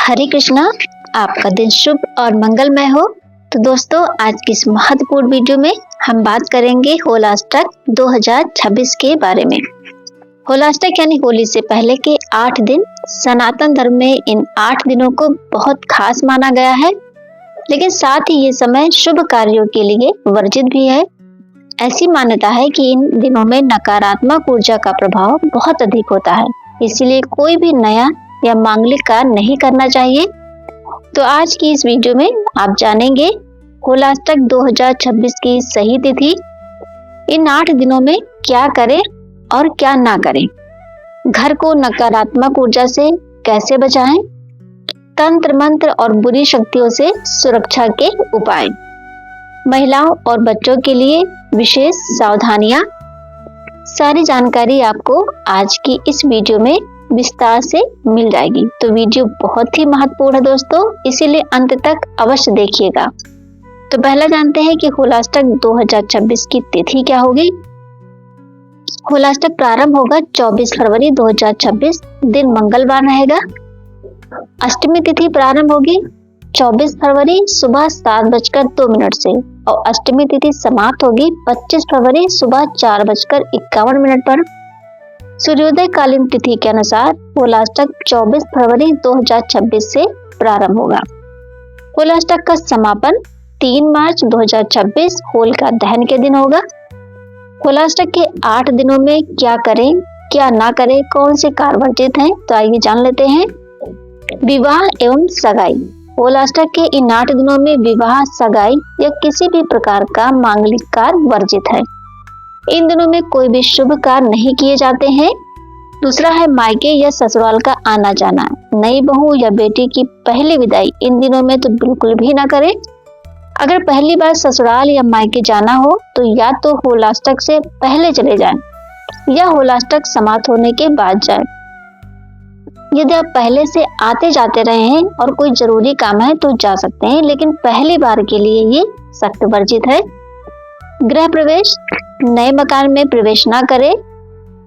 हरे कृष्णा। आपका दिन शुभ और मंगलमय हो। तो दोस्तों, आज की इस महत्वपूर्ण वीडियो में हम बात करेंगे होलाष्टक 2026 के बारे में। होलाष्टक यानी होली से पहले के 8 दिन। सनातन धर्म में इन 8 दिनों को बहुत खास माना गया है, लेकिन साथ ही ये समय शुभ कार्यों के लिए वर्जित भी है। ऐसी मान्यता है कि इन दिनों में नकारात्मक ऊर्जा का प्रभाव बहुत अधिक होता है, इसीलिए कोई भी नया या मांगलिक कार्य नहीं करना चाहिए। तो आज की इस वीडियो में आप जानेंगे होलाष्टक 2026 की सही तिथि, इन 8 दिनों में क्या करें और क्या ना करें, घर को नकारात्मक ऊर्जा से कैसे बचाएं, तंत्र मंत्र और बुरी शक्तियों से सुरक्षा के उपाय, महिलाओं और बच्चों के लिए विशेष सावधानियां। सारी जानकारी आपको आज की इस वीडियो में विस्तार से मिल जाएगी। तो वीडियो बहुत ही महत्वपूर्ण है दोस्तों, इसीलिए अंत तक अवश्य देखिएगा। तो पहला जानते हैं कि होलाष्टक 2026 की तिथि क्या होगी। होलाष्टक प्रारंभ होगा 24 फरवरी 2026, दिन मंगलवार रहेगा। अष्टमी तिथि प्रारंभ होगी 24 फरवरी सुबह 7:02 से और अष्टमी तिथि समाप्त होगी 25 फरवरी सुबह 4:51 पर। सूर्योदय कालीन तिथि के अनुसार होलाष्टक 24 फरवरी 2026 से प्रारंभ होगा। होलाष्टक का समापन 3 मार्च 2026 होलिका दहन के दिन होगा। होलाष्टक के 8 दिनों में क्या करें क्या ना करें, कौन से कार्य वर्जित हैं, तो आइए जान लेते हैं। विवाह एवं सगाई। होलाष्टक के इन 8 दिनों में विवाह, सगाई या किसी भी प्रकार का मांगलिक कार्य वर्जित है। इन दिनों में कोई भी शुभ कार्य नहीं किए जाते हैं। दूसरा है मायके या ससुराल का आना जाना। नई बहू या बेटी की पहली विदाई इन दिनों में तो बिल्कुल भी ना करें। अगर पहली बार ससुराल या मायके जाना हो तो या तो होलाष्टक से पहले चले जाएं या होलाष्टक समाप्त होने के बाद जाएं। यदि आप पहले से आते जाते रहे हैं और कोई जरूरी काम है तो जा सकते हैं, लेकिन पहली बार के लिए ये सख्त वर्जित है। गृह प्रवेश। नए मकान में प्रवेश ना करें,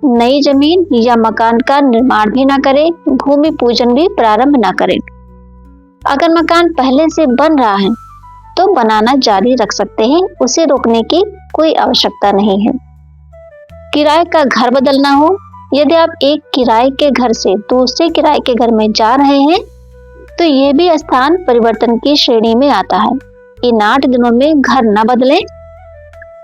नई जमीन या मकान का निर्माण भी ना करें, भूमि पूजन भी प्रारंभ ना करें। अगर मकान पहले से बन रहा है तो बनाना जारी रख सकते हैं, उसे रोकने की कोई आवश्यकता नहीं है। किराए का घर बदलना हो। यदि आप एक किराए के घर से दूसरे किराए के घर में जा रहे हैं तो यह भी स्थान परिवर्तन की श्रेणी में आता है। इन 8 दिनों में घर न बदलें।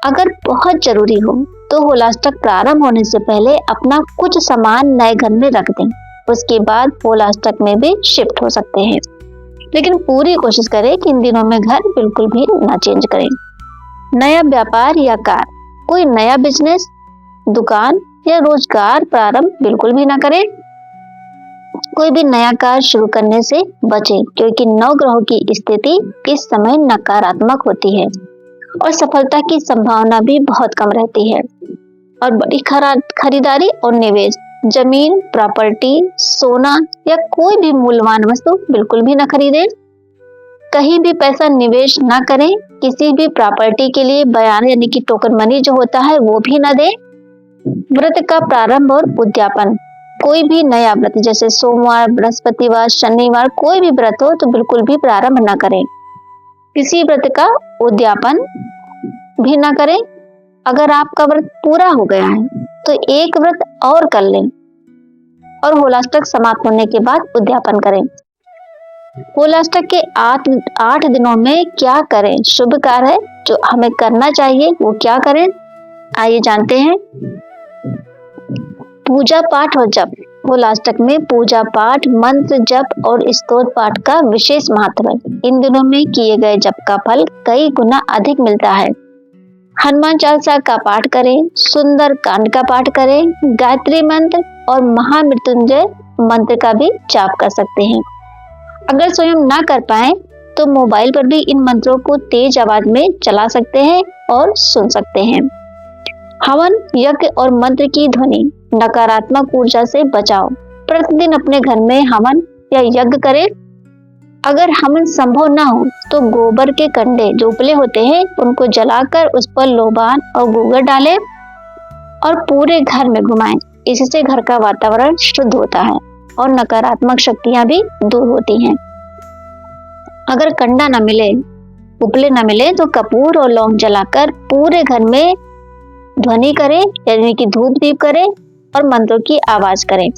अगर बहुत जरूरी हो तो होलाष्टक प्रारंभ होने से पहले अपना कुछ सामान नए घर में रख दें, उसके बाद होलाष्टक में भी शिफ्ट हो सकते हैं, लेकिन पूरी कोशिश करें कि इन दिनों में घर बिल्कुल भी ना चेंज करें। नया व्यापार या कार्य। कोई नया बिजनेस, दुकान या रोजगार प्रारंभ बिल्कुल भी ना करें। कोई भी नया कार्य शुरू करने से बचें, क्योंकि 9 ग्रहों की स्थिति इस समय नकारात्मक होती है और सफलता की संभावना भी बहुत कम रहती है। और बड़ी खरीदारी और निवेश, जमीन, प्रॉपर्टी, सोना या कोई भी मूल्यवान वस्तु बिल्कुल भी ना खरीदें। कहीं भी पैसा निवेश ना करें। किसी भी प्रॉपर्टी के लिए बयान यानी कि टोकन मनी जो होता है वो भी ना दें। व्रत का प्रारंभ और उद्यापन। कोई भी नया व्रत जैसे सोमवार, बृहस्पतिवार, शनिवार, कोई भी व्रत हो तो बिल्कुल भी प्रारंभ ना करें। किसी व्रत का उद्यापन भी ना करें। अगर आपका व्रत पूरा हो गया है तो एक व्रत और कर लें और होलाष्टक समाप्त होने के बाद उद्यापन करें। होलाष्टक के 8 दिनों में क्या करें, शुभ कार्य है जो हमें करना चाहिए, वो क्या करें, आइए जानते हैं। पूजा पाठ और जप। होलाष्टक में पूजा पाठ, मंत्र जप और स्तोत्र पाठ का विशेष महत्व है। इन दिनों में किए गए जप का फल कई गुना अधिक मिलता है। हनुमान चालीसा का पाठ करें, सुंदर कांड का पाठ करें, गायत्री मंत्र और महामृत्युंजय मंत्र का भी जाप कर सकते हैं। अगर स्वयं ना कर पाए तो मोबाइल पर भी इन मंत्रों को तेज आवाज में चला सकते हैं और सुन सकते हैं। हवन, यज्ञ और मंत्र की ध्वनि नकारात्मक ऊर्जा से बचाओ। प्रतिदिन अपने घर में हवन या यज्ञ करें। अगर हवन संभव ना हो तो गोबर के कंडे जो उपले होते हैं उनको जलाकर उस पर लोबान और गोबर डालें और पूरे घर में घुमाएं। इससे घर का वातावरण शुद्ध होता है। और नकारात्मक शक्तियां भी दूर होती हैं। अगर कंडा न मिले, उपले न मिले तो कपूर और लौंग जलाकर पूरे घर में ध्वनि करें, यानी कि धूप दीप करें और मंत्रों की आवाज करें।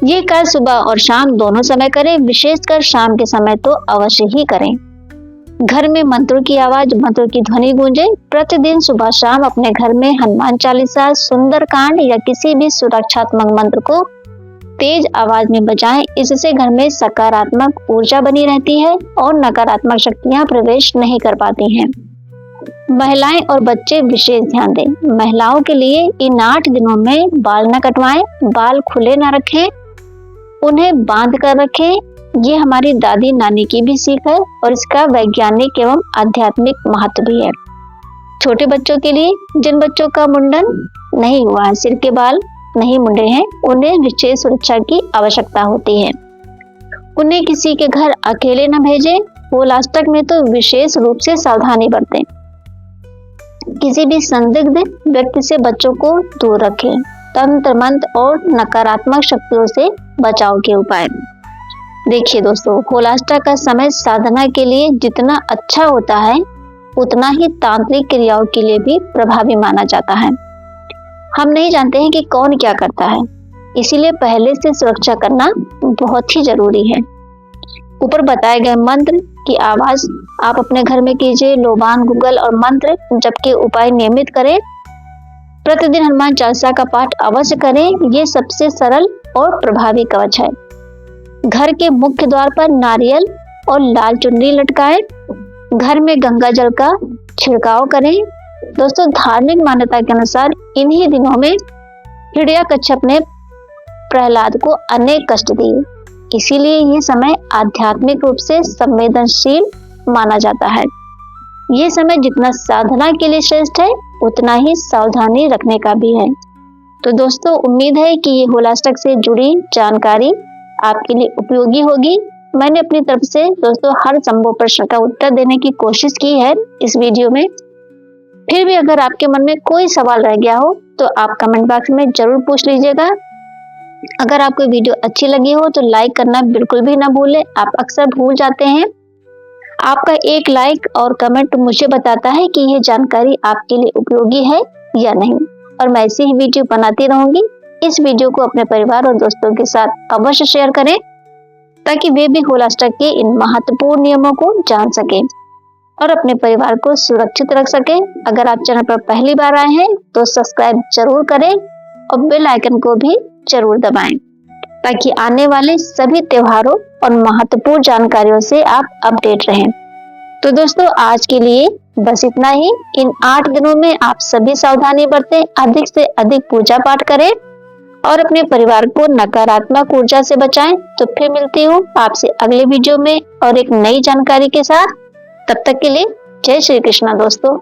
ये कार्य सुबह और शाम दोनों समय करें, विशेषकर शाम के समय तो अवश्य ही करें। घर में मंत्रों की आवाज, मंत्रों की ध्वनि गूंजे। प्रतिदिन सुबह शाम अपने घर में हनुमान चालीसा, सुंदरकांड या किसी भी सुरक्षात्मक मंत्र को तेज आवाज में बजाएं। इससे घर में सकारात्मक ऊर्जा बनी रहती है और नकारात्मक शक्तियां प्रवेश नहीं कर पाती हैं। महिलाएं और बच्चे विशेष ध्यान दें। महिलाओं के लिए इन 8 दिनों में बाल न कटवाएं, बाल खुले न रखें, उन्हें बांध कर रखें। ये हमारी दादी नानी की भी सीख है और इसका वैज्ञानिक एवं आध्यात्मिक महत्व भी है। छोटे बच्चों के लिए, जिन बच्चों का मुंडन नहीं हुआ है, सिर के बाल नहीं मुंडे हैं, उन्हें विशेष सुरक्षा की आवश्यकता होती है। उन्हें किसी के घर अकेले न भेजें। होलाष्टक में तो विशेष रूप से सावधानी बरतें। किसी भी संदिग्ध व्यक्ति से बच्चों को दूर रखें। तंत्र मंत्र और नकारात्मक शक्तियों से बचाव के उपाय। देखिए दोस्तों, होलाष्टक का समय साधना के लिए जितना अच्छा होता है, उतना ही तांत्रिक क्रियाओं के लिए भी प्रभावी माना जाता है। हम नहीं जानते हैं कि कौन क्या करता है, इसीलिए पहले से सुरक्षा करना बहुत ही जरूरी है। ऊपर बताए गए मंत्र की आवाज आप अपने घर में कीजिए। लोबान, गुगल और मंत्र जप के उपाय नियमित करें। प्रतिदिन हनुमान चालीसा का पाठ अवश्य करें। ये सबसे सरल और प्रभावी कवच है। घर के मुख्य द्वार पर नारियल और लाल चुनरी लटकाएं। घर में गंगा जल का छिड़काव करें। दोस्तों, धार्मिक मान्यता के अनुसार इन्हीं दिनों में हिरण्यकश्यप ने प्रहलाद को अनेक कष्ट दिए, इसीलिए ये समय आध्यात्मिक रूप से संवेदनशील माना जाता है। ये समय जितना साधना के लिए श्रेष्ठ है, उतना ही सावधानी रखने का भी है। तो दोस्तों, उम्मीद है कि ये होलाष्टक से जुड़ी जानकारी आपके लिए उपयोगी होगी। मैंने अपनी तरफ से दोस्तों हर संभव प्रश्न का उत्तर देने की कोशिश की है इस वीडियो में। फिर भी अगर आपके मन में कोई सवाल रह गया हो तो आप कमेंट बॉक्स में जरूर पूछ लीजिएगा। अगर आपको वीडियो अच्छी लगी हो तो लाइक करना बिल्कुल भी ना भूलें। आप अक्सर भूल जाते हैं। आपका एक लाइक और कमेंट मुझे बताता है कि ये जानकारी आपके लिए उपयोगी है या नहीं, और मैं ऐसी ही वीडियो बनाती रहूंगी। इस वीडियो को अपने परिवार और दोस्तों के साथ अवश्य शेयर करें, ताकि वे भी होलाष्टक के इन महत्वपूर्ण नियमों को जान सकें और अपने परिवार को सुरक्षित रख सकें। अगर आप चैनल पर पहली बार आए हैं तो सब्सक्राइब जरूर करें और बेल आइकन को भी जरूर दबाएं, ताकि आने वाले सभी त्योहारों और महत्वपूर्ण जानकारियों से आप अपडेट रहें। तो दोस्तों, आज के लिए बस इतना ही। इन 8 दिनों में आप सभी सावधानी बरतें, अधिक से अधिक पूजा पाठ करें और अपने परिवार को नकारात्मक ऊर्जा से बचाएं। तो फिर मिलती हूँ आपसे अगले वीडियो में और एक नई जानकारी के साथ। तब तक के लिए जय श्री कृष्णा दोस्तों।